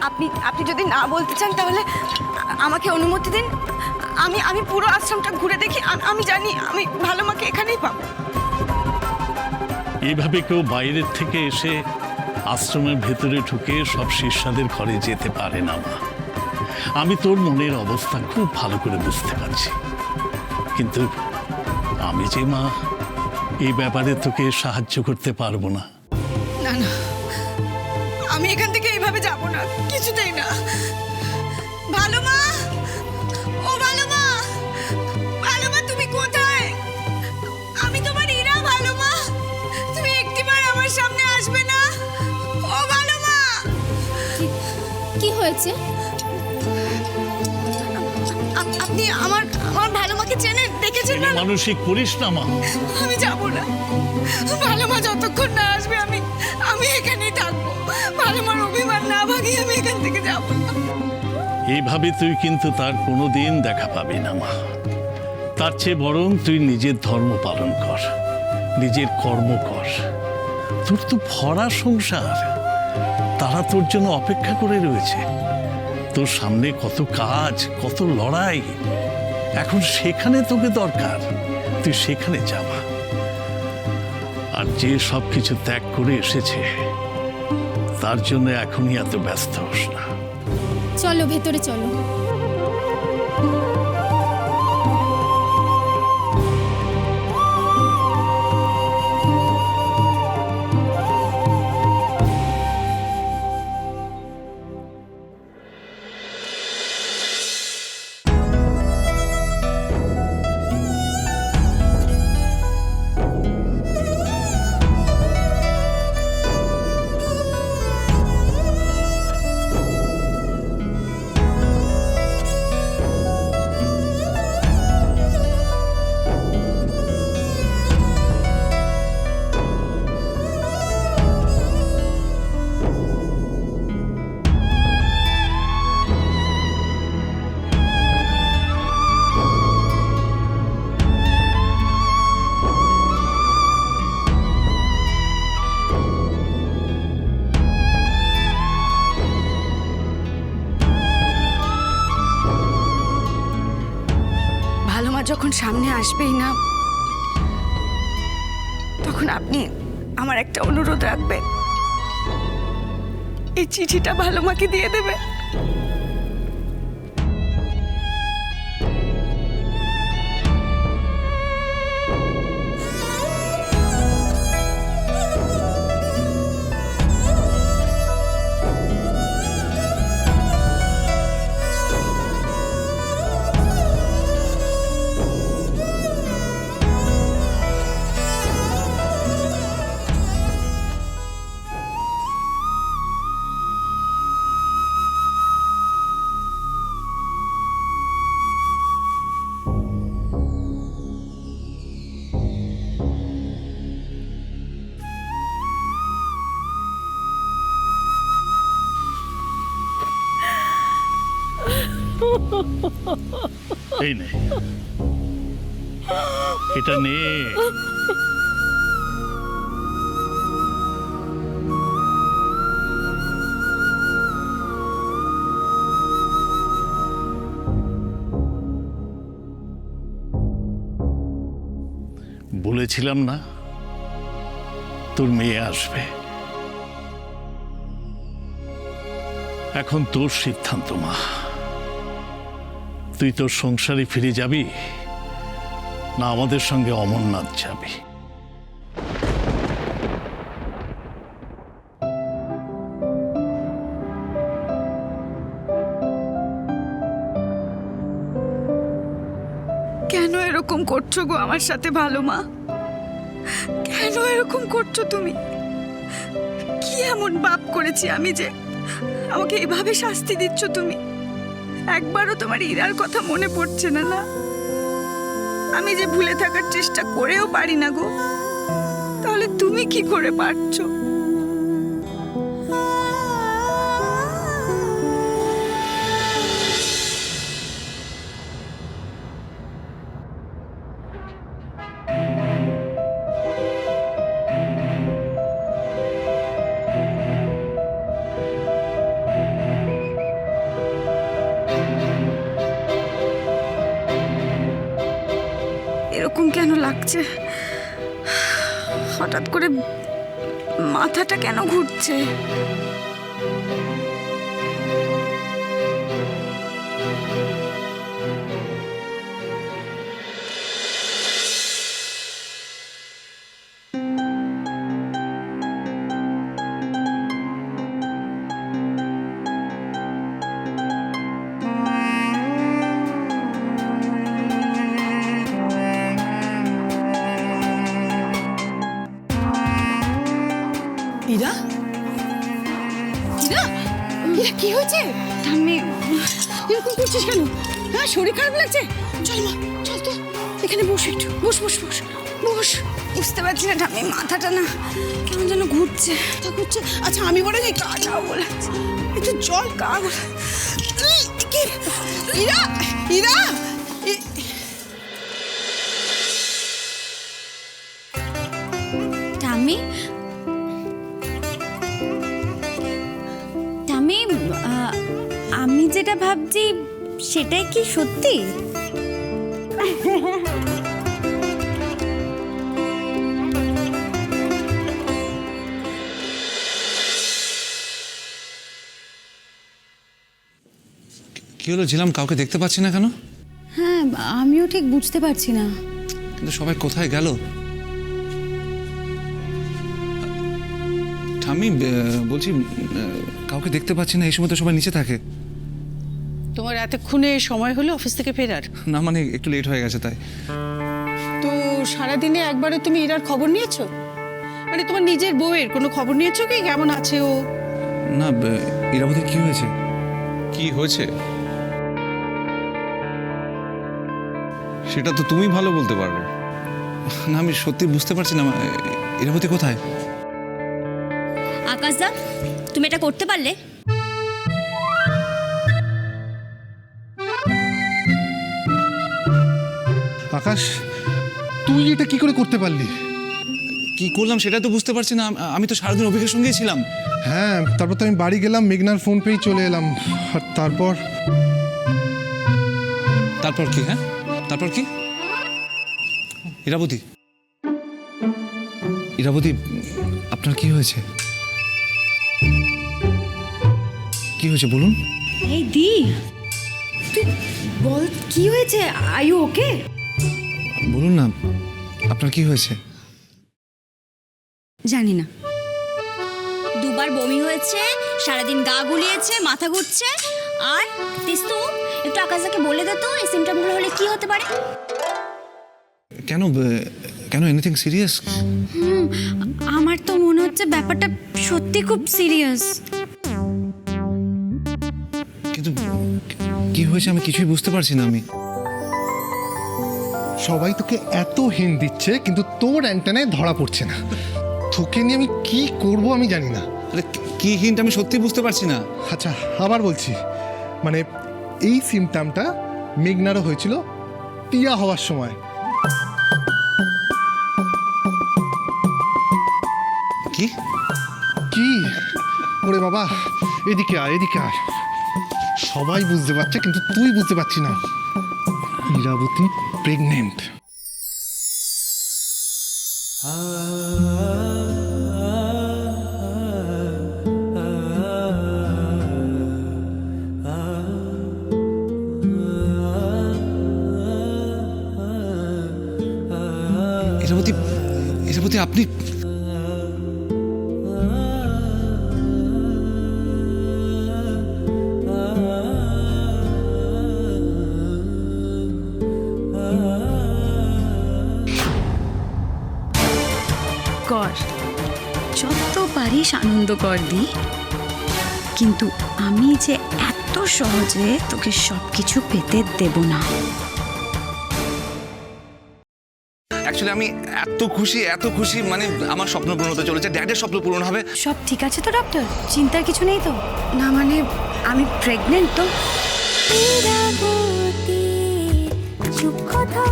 আপনি আপনি যদি না বলতে চান তাহলে আমাকে অনুমতি দিন। আমি পুরো আশ্রমটা ঘুরে দেখি। আমি জানি আমি ভালো মাকে এখানেই পাবো। এইভাবে কেউ বাইরের থেকে এসে আশ্রমের ভেতরে ঢুকে সব শিষ্যদের ঘরে যেতে পারে না মা। আমি তোর মনের অবস্থা খুব ভালো করে বুঝতে পারছি, কিন্তু আমি যে মা এই ব্যাপারে তোকে সাহায্য করতে পারবো না। না না, আমি এখান থেকে এইভাবে যাব না, কিছুতেই না। ভালো মা, ও ভালো মা, ভালো মা তুমি কোথায়? আমি তোমার ইরা। ভালো মা, তুমি একটিবার আমার সামনে আসবে না? ও ভালো মা। কি হয়েছে? আপনি আমার আমার ভালো মাকে চেনেন, দেখেছেন না? মানসিক করিস না মা। আমি যাব না। ভালো মা যতক্ষণ না আসবে আমি এখানেই থাকবো। ভালো মার অভিমান না ভাগিয়ে আমি এখান থেকে যাব না। এইভাবে তুই কিন্তু তার কোনোদিন দেখা পাবি না মা। তার চেয়ে বরং তুই নিজের ধর্ম পালন কর, নিজের কর্ম কর। তোর তো ভরা সংসার, তারা তোর জন্য অপেক্ষা করে রয়েছে। তোর সামনে কত কাজ, কত লড়াই, এখন সেখানে তোকে দরকার। তুই সেখানে যা মা। আর যে সব কিছু ত্যাগ করে এসেছে তার জন্য এখনই এত ব্যস্ত হোস না। চলো ভেতরে চলো। ভালো মা যখন সামনে আসবেই না, তখন আপনি আমার একটা অনুরোধ রাখবেন। এই চিঠিটা ভালো মাকে দিয়ে দেবে। এই নে, এটা নে। বলেছিলাম না তোর মেয়ে আসবে। এখন তোর সিদ্ধান্ত মা। তুই তোর সংসারে ফিরে যাবি না আমাদের সঙ্গে অমরনাথ যাবি? কেন এরকম করছো গো আমার সাথে ভালো মা? কেন এরকম করছো তুমি? কি এমন পাপ করেছি আমি যে আমাকে এভাবে শাস্তি দিচ্ছ তুমি? একবারও তোমার ইরার কথা মনে পড়ছে না? না, আমি যে ভুলে থাকার চেষ্টা করেও পারি না গো, তাহলে তুমি কি করে পারছো? এরকম কেন লাগছে? হঠাৎ করে মাথাটা কেন ঘুরছে? ইরা ইরা ইরা কি হয়েছে? ঠাম্মি, এরকম করছিস কেন? হ্যাঁ, শরীর খারাপ লাগছে? চল মা, চল তো, এখানে বস একটু, বস বস বস বস। বুঝতে পারছি না ঠাম্মি, মাথাটা না কেমন যেন ঘুরছে। তা করছে। আচ্ছা আমি বলে যাই, যাও বলেছে। একটু জল কাগ। ইরা ইরা টামি টামি, আমি যেটা ভাবছি সেটাই কি সত্যি? কি হলো ঝিলাম, কাউকে দেখতে পাচ্ছি না কেন? হ্যাঁ, আমিও ঠিক বুঝতে পারছি না। কিন্তু সবাই কোথায় গেল? আমি বলছি কাউকে দেখতে পাচ্ছি না, এই সময় তো সবাই নিচে থাকে। তোমার এতক্ষণে সময় হলো অফিস থেকে ফেরার? না মানে একটু লেট হয়ে গেছে তাই। তো সারাদিনে একবারে তুমি ইরার খবর নিয়েছো? মানে তোমার নিজের বউয়ের কোনো খবর নিয়েছো কি, কেমন আছে ও? না, ইরাবতীর কি হয়েছে? কি হয়েছে সেটা তো তুমি ভালো বলতে পারবে। না আমি সত্যি বুঝতে পারছি না, ইরাবতী কোথায়? আকাশদা, তুমি এটা করতে পারলে? আকাশ, তুই এটা কি করে করতে পারলি? কি করলাম সেটা তো বুঝতে পারছি না। আমি তো সারাদিন অভিকের সঙ্গেই ছিলাম। হ্যাঁ, তারপর তো আমি বাড়ি গেলাম, মেঘনার ফোন পেয়ে চলে এলাম। আর তারপর তারপর কি? হ্যাঁ, তারপর কি? ইরাবতী, ইরাবতী, আপনার কি হয়েছে? কি হয়েছে বলুন? এই দি, তুই বল কি হয়েছে? Are you okay? বলুন না, আপনার কি হয়েছে? জানি না। দুবার বমি হয়েছে, সারাদিন গা গুলিয়েছে, মাথা ঘুরছে। আর তিস্তু, একটু আকাশদাকে বলে দে তো এই সিমটমগুলো হলে কি হতে পারে। কেন কেন এনিথিং সিরিয়াস? আমার তো মনে হচ্ছে ব্যাপারটা সত্যি খুব সিরিয়াস। কিন্তু কি হয়েছে আমি কিছুই বুঝতে পারছি না। আমি সবাই তোকে এত হিন্ট দিচ্ছে, কিন্তু তোর অ্যান্টেনায় ধরা পড়ছে না। তোকে নিয়ে আমি কি করব আমি জানি না। আরে কি হিন্ট আমি সত্যি বুঝতে পারছি না। আচ্ছা, আবার বলছি, মানে এই সিমটমটা মেঘনারও হয়েছিল টিয়া হওয়ার সময়। কি কি? ওরে বাবা, এদিকে আয়, এদিকে আয়। সবাই বুঝতে পারছে কিন্তু তুই বুঝতে পারছি না। ইরাবতী প্রেগনেন্ট। ইরাবতী, ইরাবতী আপনি কর, যত পারিস আনন্দ কর দি, কিন্তু আমি যে এত সহজে তোকে সবকিছু পেতে দেব না। অ্যাকচুয়ালি আমি এত খুশি মানে আমার স্বপ্ন পূরণ হতে চলেছে, ড্যাডের স্বপ্ন পূরণ হবে। সব ঠিক আছে তো ডক্টর? চিন্তার কিছু নেই তো? না মানে আমি প্রেগনেন্ট তো। চুপ কথা